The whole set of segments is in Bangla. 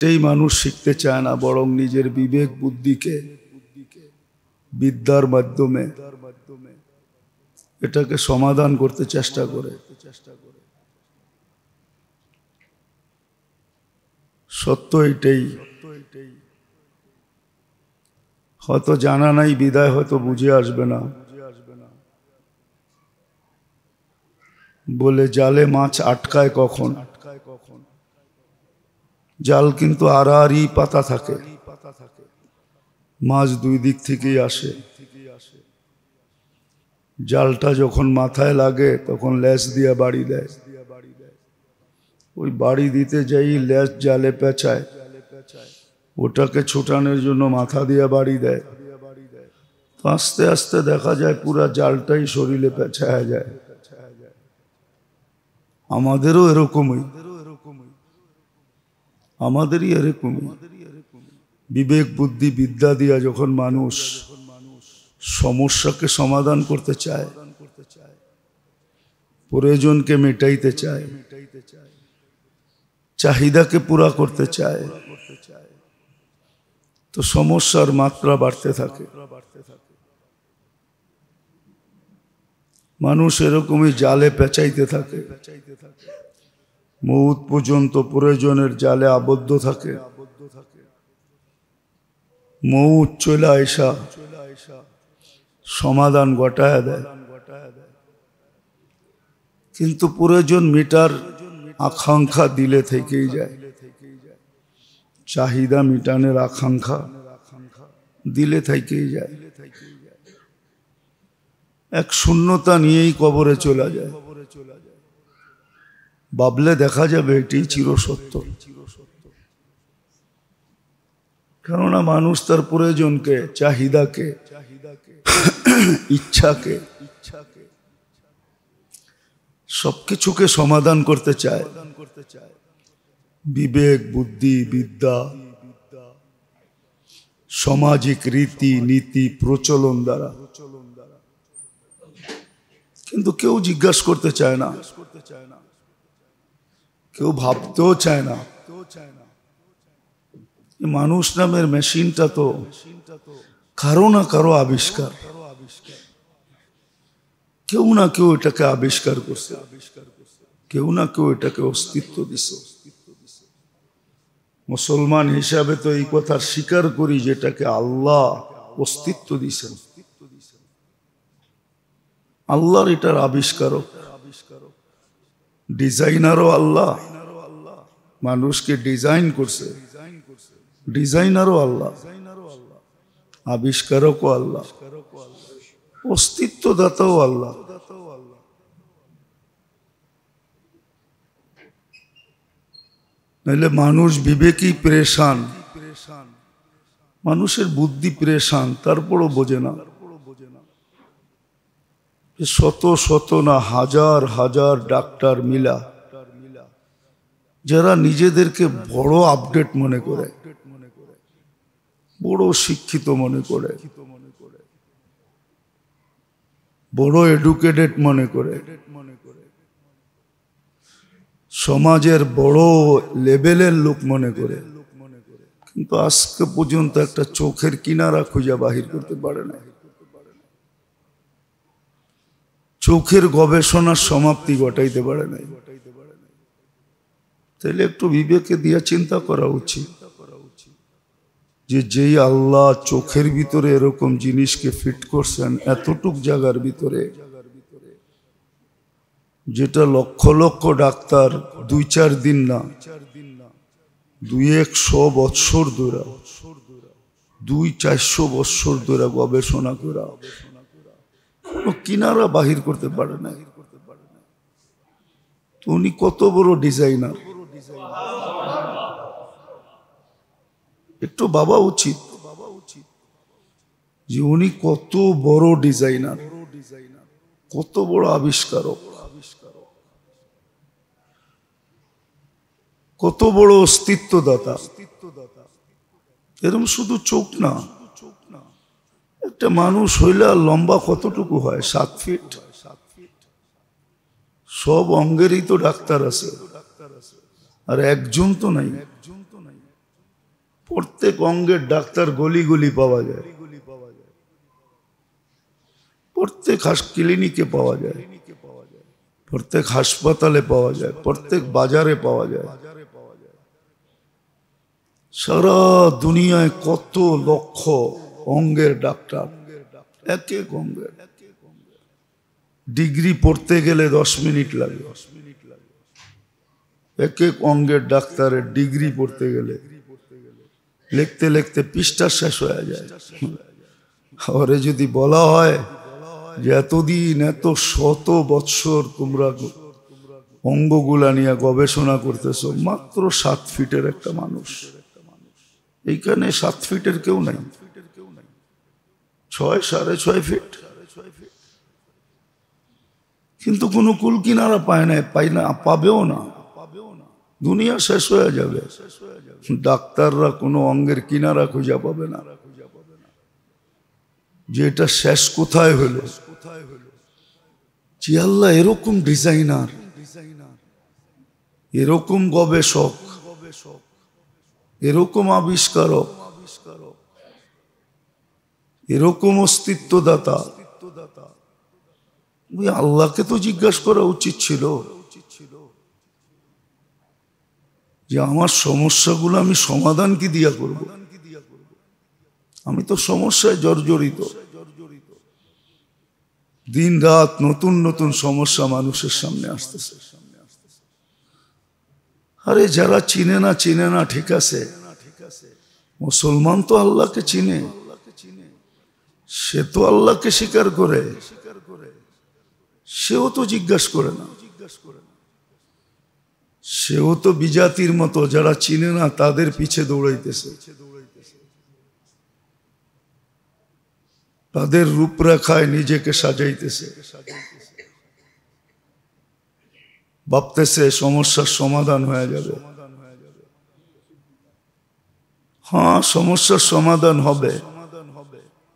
এই মানুষ শিখতে চায় না, বরং নিজের বিবেক বুদ্ধিকে বিদ্যার মাধ্যমে এটাকে সমাধান করতে চেষ্টা করে। সত্য এটাই, হয়তো জানা নাই বিদায় হয়তো বুঝে আসবে না। বলে জালে মাছ আটকায় কখন? জাল কিন্তু আড়াআড়ি পাতা থাকে, মাছ দুই দিক থেকেই আসে। জালটা যখন মাথায় লাগে তখন লেজ দিয়ে বাড়ি দেয়, ওই বাড়ি দিতে যাই লেজ জালে পেঁচায়, ওটাকে ছুটানোর জন্য মাথা দিয়ে বাড়ি দেয়। আস্তে আস্তে দেখা যায় পুরা জালটাই শরীরে পেঁচায় যায়। আমাদেরও এরকমই, আমাদেরই এরকমই। বিবেক বুদ্ধি বিদ্যা দিয়া যখন মানুষ সমস্যাকে সমাধান করতে চায়, প্রয়োজনকে মেটাইতে চায়, চাহিদাকে পুরা করতে চায়, তো সমস্যার মাত্রা বাড়তে থাকে। মানুষ এরকমই জালে পেঁচাইতে থাকে, মউত পর্যন্ত প্রয়োজনের জালে আবদ্ধ থাকে। মউত চলে আইসা সমাধান ঘটায় দেয়, কিন্তু প্রয়োজন মিটার আকাঙ্ক্ষা দিলে থেকেই যায়। চাহিদা মিটানের আকাঙ্ক্ষা দিলে থেকেই যায়। এক শূন্যতা নিয়েই কবরে চলে যায়। ভাবলে দেখা যাবে এটি চিরসত্য। কেননা মানুষ তার প্রয়োজনকে, চাহিদাকে, ইচ্ছাকে, সবকিছুকে সমাধান করতে চায় বিবেক বুদ্ধি বিদ্যা, সামাজিক রীতি নীতি প্রচলন দ্বারা। কিন্তু কেউ জিজ্ঞাসা করতে চায় না, কেউ ভাবতেও চায় না মানুষ নামের মেশিনটা তো কারো না কারো আবিষ্কার। কেউ না কেউ এটাকে আবিষ্কার করছে, কেউ না কেউ এটাকে অস্তিত্ব দিছে। মুসলমান হিসাবে তো এই কথা স্বীকার করি যেটাকে আল্লাহ অস্তিত্ব দিছেন। আল্লাহর এটার আবিষ্কারক, ডিজাইনারও আল্লাহ, মানুষকে ডিজাইন করছে, ডিজাইনারও আল্লাহ, আবিষ্কারকও আল্লাহ, অস্তিত্বদাতাও আল্লাহ। নাহলে মানুষ বিবেকই প্রেশান, মানুষের বুদ্ধি প্রেশান, তারপরও বোঝে না। শত শত না হাজার হাজার ডাক্তার মিলা যারা নিজেদেরকে বড় আপডেট মনে করে, বড় শিক্ষিত মনে করে, বড় এডুকেটেড মনে করে, সমাজের বড় লেভেলের লোক মনে করে, কিন্তু আজকে পর্যন্ত একটা চোখের কিনারা খুঁজে বাহির করতে পারে না। চোখের গবেষণার সমাপ্তি ঘটাইতে পারে নাই। তাহলে একটু বিবেকে দিয়া চিন্তা করা উচিত যে যেই আল্লাহ চোখের ভিতরে এরকম জিনিসকে ফিট করছেন, এতটুক জায়গার ভিতরে, যেটা লক্ষ লক্ষ ডাক্তার 2-4 দিন না, 200 বৎসর ধরে, 200-400 বৎসর ধরে গবেষণা করা কোনো কিনারা বাহির করতে পারে না। তো উনি কত বড় ডিজাইনার, একটু ভাবা উচিত যে উনি কত বড় ডিজাইনার, কত বড় আবিষ্কারক, কত বড় অস্তিত্বদাতা। এরকম শুধু চোখ না, একটা মানুষ হইলে লম্বা কতটুকু হয়? 7 ফিট। সব অঙ্গেরই তো ডাক্তার আছে, আর একজন তো নাই। প্রত্যেক অঙ্গের ডাক্তার গলি গলি পাওয়া যায়, প্রত্যেক ক্লিনিকে পাওয়া যায়, প্রত্যেক হাসপাতালে পাওয়া যায়, প্রত্যেক বাজারে পাওয়া যায়। সারা দুনিয়ায় কত লক্ষ অঙ্গের ডাক্তার, এক এক অঙ্গের। ডিগ্রি পড়তে গেলে 10 মিনিট লাগে, এক এক অঙ্গের ডাক্তারের ডিগ্রি পড়তে গেলে লিখতে লিখতে পৃষ্ঠা শেষ হয়ে যায়। আরে যদি বলা হয় যে এতদিন এত শত বৎসর তোমরা অঙ্গগুলা নিয়ে গবেষণা করতেছো, মাত্র 7 ফিটের একটা মানুষ, এইখানে 7 ফিটের কেউ নাই, 6 6.5 ফিট, কিন্তু কোনো কুল কিনারা পায় না, পাবেও না। দুনিয়া শেষ হয়ে যাবে, ডাক্তাররা কোনো অঙ্গের কিনারা খুঁজে পাবে না যে এটা শেষ কোথায় হলো। যে আল্লাহ এরকম ডিজাইনার, এরকম গবেষক, এরকম আবিষ্কারক, এরকম অস্তিত্বদাতা, ওই আল্লাহকে তো জিজ্ঞাসা করা উচিত ছিল যে আমার সমস্যাগুলো আমি সমাধান কি দিয়া করব। আমি তো সমস্যায় জর্জরিত, দিন রাত নতুন নতুন সমস্যা মানুষের সামনে আসতেছে। আরে যারা চিনে না ঠিক আছে, মুসলমান তো আল্লাহকে চিনে, সে তো আল্লাহকে স্বীকার করে, সেও তো জিজ্ঞাসা করে না। সেও তো বিজাতির মতো যারা চিনে না তাদের পিছে দৌড়াইতেছে, তাদের রূপরেখায় নিজেকে সাজাইতেছে, ভাবতেছে সমস্যার সমাধান হয়ে যাবে। হ্যাঁ, সমস্যার সমাধান হবে,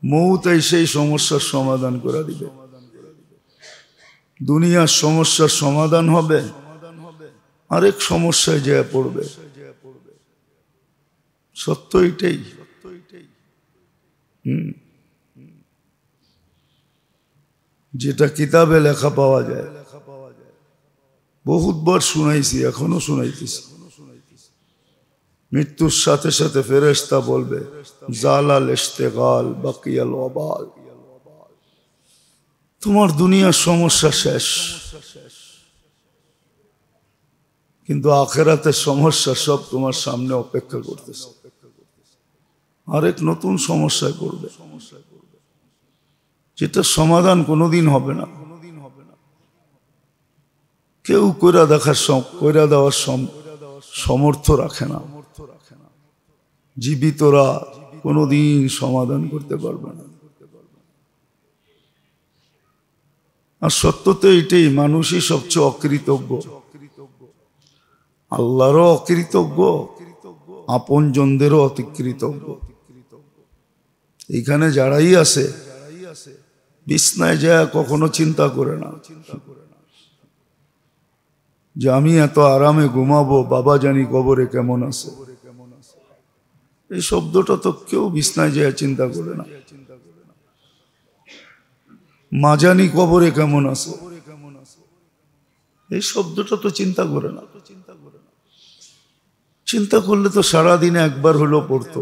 মৌত সেই সমস্যার সমাধান করে দিবে। দুনিয়ার সমস্যার সমাধান হবে, আরেক সমস্যায় যা পড়বে। সত্য এটাই। যেটা কিতাবে লেখা পাওয়া যায়, বহুতবার শুনাইছি, এখনো শুনাইতেছি। মৃত্যুর সাথে সাথে ফেরেশতা বলবে জালাল ইশতিগাল বাকিয়াল ওয়াবাল, তোমার দুনিয়ার সমস্যা শেষ, কিন্তু আখিরাতের সমস্যা সব তোমার সামনে অপেক্ষা করতেছে। আরেক নতুন সমস্যায় পড়বে, যেটা সমাধান কোনোদিন হবে না। কেউ কইরা দেওয়ার সমর্থ রাখে না। জীবিতরা কোনোদিন সমাধান করতে পারবে না। আর সত্য তো এটাই, মানুষই সবচেয়ে অকৃতজ্ঞ, আল্লাহরও অকৃতজ্ঞ, আপন জনদেরও অতিকৃতজ্ঞ। এইখানে যারাই আছে বিছনায় যায় কখনো চিন্তা করে না যে আমি এত আরামে ঘুমাবো, বাবা জানি কবরে কেমন আছে। এই শব্দটা তো কেউ বিছনায় যায় চিন্তা করে না। মা জানি কবরে কেমন আছে, এই শব্দটা তো চিন্তা করে না। চিন্তা করলে তো সারাদিনে একবার হলো পড়তো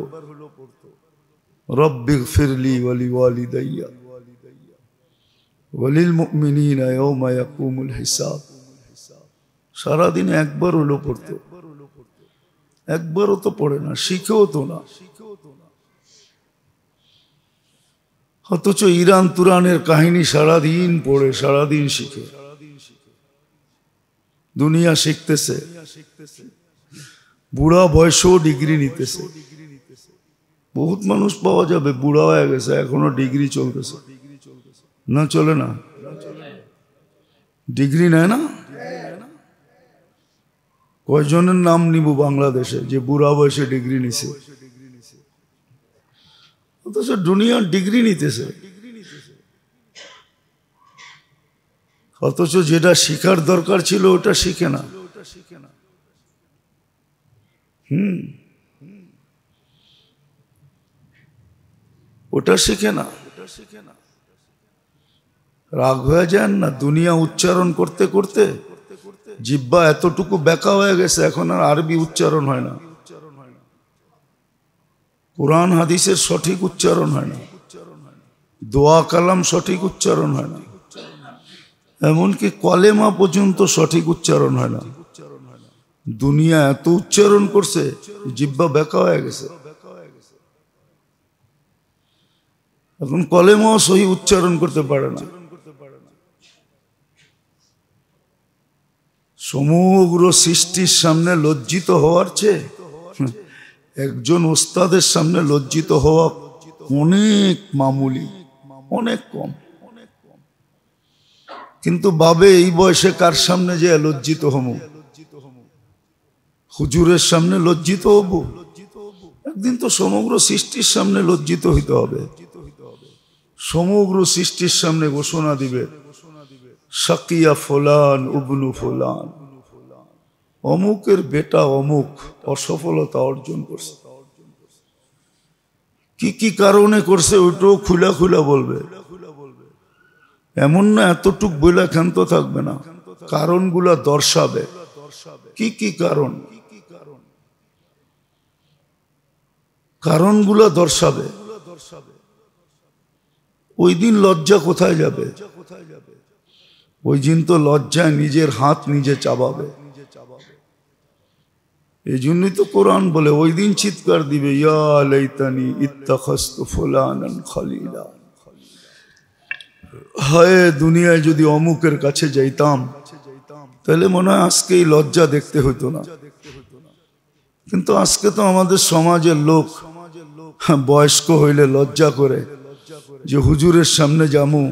রব্বিগফিরলি ওয়ালি ওয়ালিদাইয়া ওয়ালিল মুমিনিনা ইয়াওমা ইয়াকুমুল হিসাব। সারাদিনে একবার হলো পড়তো, একবারও তো পড়ে না, শিখেও তো না। অথচ ইরান তুরানের কাহিনী সারাদিন পড়ে, সারাদিন শিখে, দুনিয়া শিখতেছে, বুড়া বয়সেও ডিগ্রি নিতেছে। বহুত মানুষ পাওয়া যাবে বুড়া হয়ে গেছে এখনো ডিগ্রি চলতেছে, না চলে না, ডিগ্রি নেয় না। কয়জনের নাম নিব বাংলাদেশে যে বুড়া বয়সে ডিগ্রি নিছে? অথচ দুনিয়ার ডিগ্রি নিতেছে, অথচ যেটা শিখার দরকার ছিল ওটা শিখে না। ওটা শিখে না, রাগ হয়ে যান না। দুনিয়া উচ্চারণ করতে করতে জিহ্বা এতটুকু বেঁকা হয়ে গেছে, এখন আর আরবি উচ্চারণ হয় না, কোরআন হাদিসের সঠিক উচ্চারণ হয় না, দোয়া কালাম সঠিক উচ্চারণ হয় না, এমনকি কলেমা পর্যন্ত সঠিক উচ্চারণ হয় না। দুনিয়া এত উচ্চারণ করছে, জিহ্বা বেঁকা হয়ে গেছে। এখন কলেমাও সহি উচ্চারণ করতে পারে না। সমগ্র সৃষ্টির সামনে লজ্জিত হওয়ার চেয়ে একজন ওস্তাদের সামনে লজ্জিত হওয়া অনেক মামুলি, অনেক কম। কিন্তু বাবে এই বয়সে কার সামনে যে লজ্জিত হব? হুজুরের সামনে লজ্জিত হব? একদিন তো সমগ্র সৃষ্টির সামনে লজ্জিত হইতে হবে। সমগ্র সৃষ্টির সামনে ঘোষণা দিবে, শাকিয়া ফুলান উবনু ফুলান, অমুকের বেটা অমুক অসফলতা অর্জন করছে। কি কি কারণে করছে ওইটাও খুলা খুলা বলবে। এমন না এতটুক বইলা ক্ষান্ত থাকবে না, কারণগুলা দর্শাবে। কি কি কারণ? কারণগুলা দর্শাবে। ওই দিন লজ্জা কোথায় যাবে? ওই দিন তো লজ্জায় নিজের হাত নিজে চাবাবে। এই জন্যই তো কোরআন বলে ওই দিন চিৎকার দিবে, ইয়া লাইতানি ইত্তাখাযতু ফুলানান খলিলা, হায় দুনিয়ায় যদি অমুকের কাছে যাইতাম তাহলে মনে হয় আজকে এই লজ্জা দেখতে হইতো না। কিন্তু আজকে তো আমাদের সমাজের লোক বয়স্ক হইলে লজ্জা করে যে হুজুরের সামনে যামু,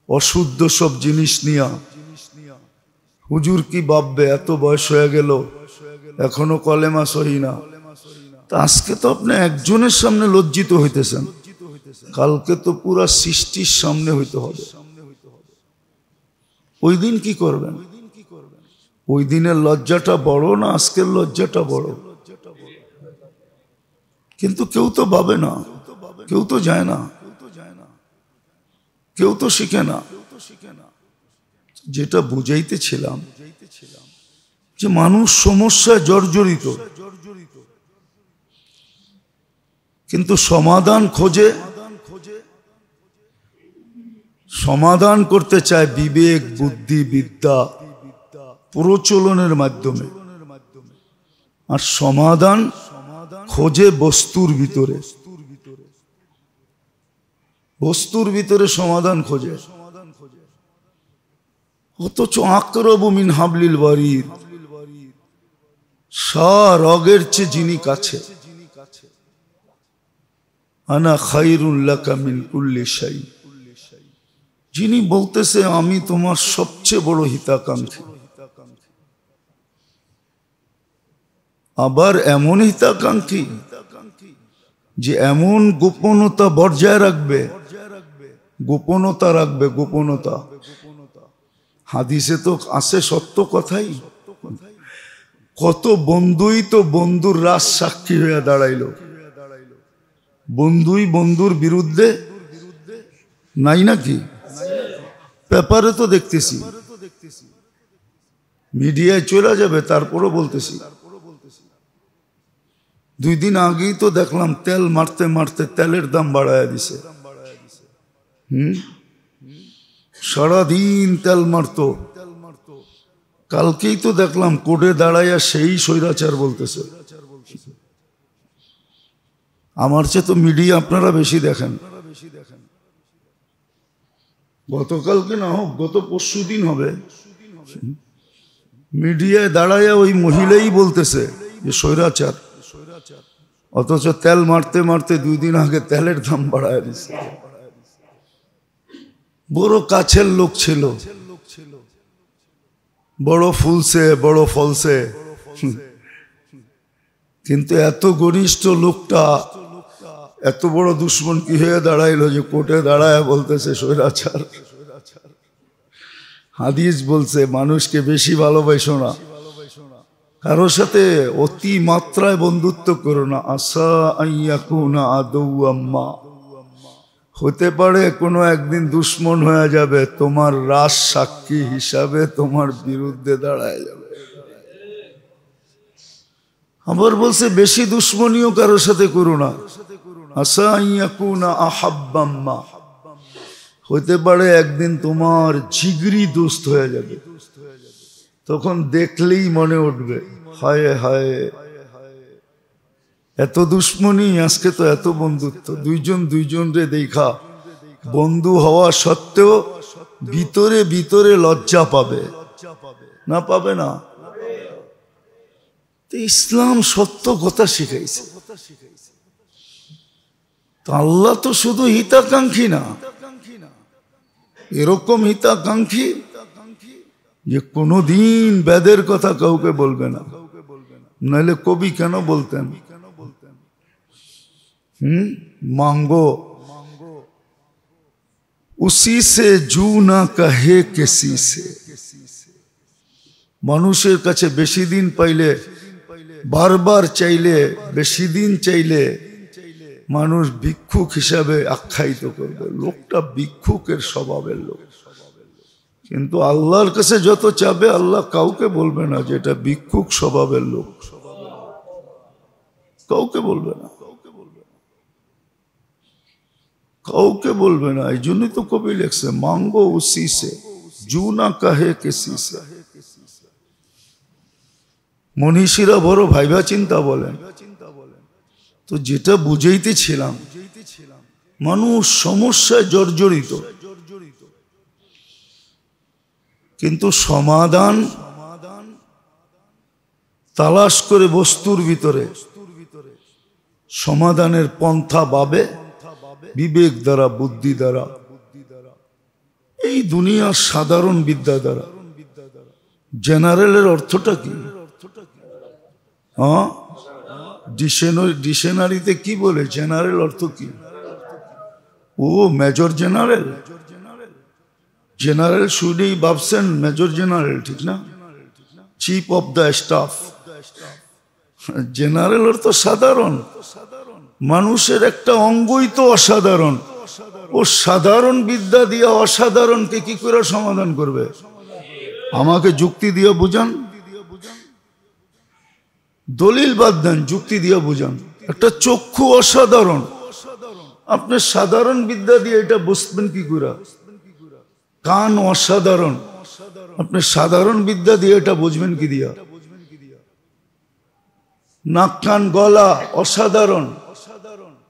অশুদ্ধ সব জিনিস নিয়া। হুজুর কি ভাববে, এত বয়স হয়ে গেল এখনো কলেমা সহি না। তা আজকে তো আপনি একজনের সামনে লজ্জিত হইতেছেন, কালকে তো পুরা সৃষ্টির সামনে হইতে হবে। ওই দিন কি করবেন? ওই দিনের লজ্জাটা বড় না আজকের লজ্জাটা বড়? কিন্তু কেউ তো ভাবে না, কেউ তো যায় না, কেউ তো শিখে না। যেটা বুঝাইতেছিলাম যে মানুষ সমস্যায় জর্জরিত, কিন্তু সমাধান খোঁজে, সমাধান করতে চায় বিবেক বুদ্ধি বিদ্যা প্রচলনের মাধ্যমে। আর সমাধান খোঁজে বস্তুর ভিতরে, বস্তুর ভিতরে সমাধান খোঁজে। অথচ আকরাবু মিন হাবলিল ওয়ারিদ, রগের চেয়ে যিনি কাছে, আনা খায়রুল লাকা মিন কুল্লি শাই, যিনি বলতেছে আমি তোমার সবচেয়ে বড় হিতাকাঙ্ক্ষী। আবার এমন হিতাকাঙ্ক্ষী যে এমন গোপনতা বজায় রাখবে, গোপনতা রাখবে, গোপনতা। হাদিসে তো আছে সত্য কথাই। কত বন্ধুই তো বন্ধুর রাজ সাক্ষী হয়ে দাঁড়াইল, বন্ধুই বন্ধুর বিরুদ্ধে নাই নাকি? পেপারে তো দেখতেছি, মিডিয়ায় চলে যাবে, তারপরও বলতেছি। 2 দিন আগেই তো দেখলাম তেল মারতে মারতে তেলের দাম বাড়ায় দিছে। সারাদিন তেল মারতো, কালকেই তো দেখলাম কোর্টে দাঁড়াইয়া সেই স্বৈরাচার বলতেছে। আমার চেয়ে তো মিডিয়া আপনারা বেশি দেখেন। গতকালকে না হোক, গত পরশু দিন হবে, মিডিয়ায় দাঁড়াইয়া ওই মহিলাই বলতেছে যে স্বৈরাচার, অথচ তেল মারতে মারতে 2 দিন আগে তেলের দাম বাড়ায় দিচ্ছে। বড় কাছের লোক ছিল, বড় ফুলছে বড় ফলছে, কিন্তু এত ঘনিষ্ঠ লোকটা এত বড় দুশ্মন কি হয়ে দাঁড়াইলো যে কোর্টে দাঁড়ায় বলতেছে স্বৈরাচার। হাদিস বলছে মানুষকে বেশি ভালোবাসো না, কারোর সাথে অতি মাত্রায় বন্ধুত্ব করো না। আসা আইয়াকুনা আদৌয়াম্মা, হতে পারে কোনো একদিন দুশ্মন হয়ে যাবে, তোমার রাজ সাক্ষী হিসাবে তোমার বিরুদ্ধে দাঁড়ায় যাবে। আবার বলছে বেশি দুশ্মনীও কারোর সাথে করো না। আসা আইয়াকুনা আহাব্বাম্মা, হতে পারে একদিন তোমার জিগরি দোস্ত হয়ে যাবে, তখন দেখলেই মনে উঠবে হায় হায় এত দুশ্মনী, আজকে তো এত বন্ধুত্ব। দুইজন দুইজনরে দেখা বন্ধু হওয়া সত্ত্বেও ভিতরে ভিতরে লজ্জা পাবে না? পাবে না? ইসলাম সত্য কথা শিখাইছে। তো আল্লাহ তো শুধু হিতাকাঙ্ক্ষী না, এরকম হিতাকাঙ্ক্ষী যে কোনোদিন বেদের কথা কাউকে বলবে না। নাহলে কবি কেন বলতেন মাঙ্গো উসি সে জু না কাহে কেসি সে। মানুষের কাছে বেশি দিন পাইলে, বারবার চাইলে, বেশি দিন চাইলে মানুষ ভিক্ষুক হিসাবে আখ্যায়িত করবে, লোকটা ভিক্ষুকের স্বভাবের লোক। কিন্তু আল্লাহর কাছে যত চাবে আল্লাহ কাউকে বলবে না যে এটা ভিক্ষুক স্বভাবের লোক, কাউকে বলবে না, কাউকে বলবে না। এই জন্যই তো কবি লেখছে মাঙ্গো উসি সে জু না কাহে কেসি সে। মনীষীরা বড় ভাইবা চিন্তা বলেন। তো যেটা বুঝাইতেছিলাম, মানুষ সমস্যায় জর্জরিত, কিন্তু সমাধান তালাশ করে বস্তুর ভিতরে সমাধানের পন্থা ভাবে বিবেক দ্বারা, বুদ্ধি দ্বারা, এই দুনিয়ার সাধারণ বিদ্যা দ্বারা। জেনারেলের অর্থটা কি? হ্যাঁ, ডিকশনারিতে কি বলে জেনারেল অর্থ কি? ও মেজর জেনারেল। জেনারেল শুধুই ভাবছেন মেজর জেনারেল, ঠিক না? Chief of the staff. General অর্থ সাধারণ মানুষের একটা অঙ্গই তো অসাধারণ। ও সাধারণ বিদ্যা দিয়ে অসাধারণকে কি করে সমাধান করবে? আমাকে যুক্তি দিয়ে বুঝান, দলিল বাদ দেন, যুক্তি দিয়ে বুঝান। একটা চক্ষু অসাধারণ, আপনি সাধারণ বিদ্যা দিয়ে এটা বুঝবেন কি করে? কান অসাধারণ, আপনি সাধারণ বিদ্যা দিয়ে এটা বুঝবেন কি দিয়া? নাক কান গলা অসাধারণ,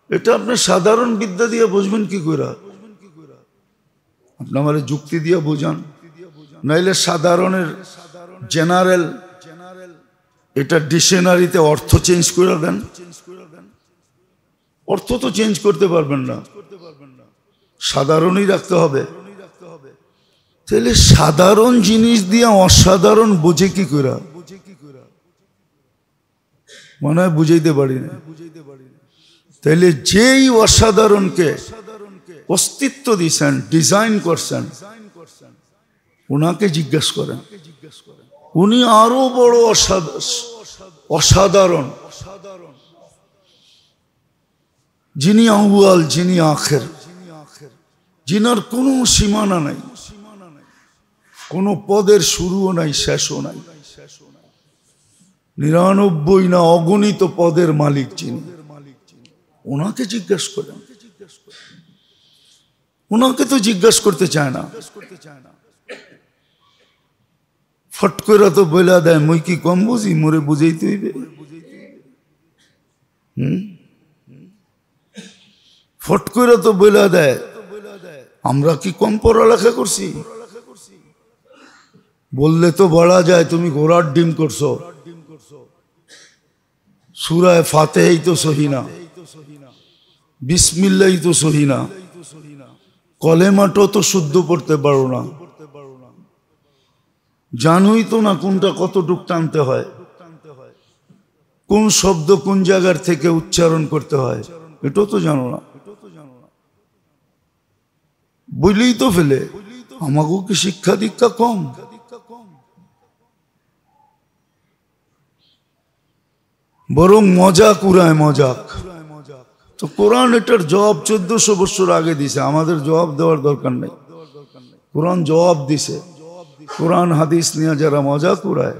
এটা আপনি সাধারণ বিদ্যা দিয়ে বুঝবেন কি করে? আপনি আমার যুক্তি দিয়ে বুঝান, নাইলে সাধারণের জেনারেল এটা ডিকশনারিতে অর্থ চেঞ্জ করে দেন। অর্থ তো চেঞ্জ করতে পারবেন না, সাধারণই রাখতে হবে। তাহলে সাধারণ জিনিস দিয়ে অসাধারণ বুঝে কি করে? মনে হয় বুঝাইতে পারি না। তাহলে যেই অসাধারণকে অস্তিত্ব দিয়েছেন, ডিজাইন করছেন, উনাকে জিজ্ঞাসা করেন। উনি আরো বড় অসাধারণ, যিনি আউয়াল, যিনি আখের, যিনার কোনো সীমানা নাই, কোনো পদের শুরুও নাই, শেষও নাই, 99 না অগণিত পদের মালিক যিনি, ওনাকে জিজ্ঞাসা করেন। ওনাকে তো জিজ্ঞাসা করতে চায় না, ফট করে তো বইলা দেয় মই কি কম বুঝি, মোরে বুঝাইতে হইবে। ফট করে তো বইলা দেয় আমরা কি কম পড়ালেখা করছি। বললে তো বলা যায় তুমি ঘোড়ার ডিম করছো, সূরা ফাতিহাই তো সহি না, বিসমিল্লাহ তো সহি না, কলেমাটাও তো শুদ্ধ পড়তে পারো না, জানোই তো না কোনটা কতটুক টানতে হয়, কোন শব্দ কোন জায়গার থেকে উচ্চারণ করতে হয়, এটাও তো জানো না। বইলেই তো ফেলে, আমাকেও কি শিক্ষা দীক্ষা কম? বরং মজাক উড়ায়, মজাক। তো কোরআন এটার জবাব 1400 বছর আগে দিছে, আমাদের জবাব দেওয়ার দরকার নেই। কোরআন জবাব দিছে। কোরআন হাদিস নিয়ে যারা মজাক উড়ায়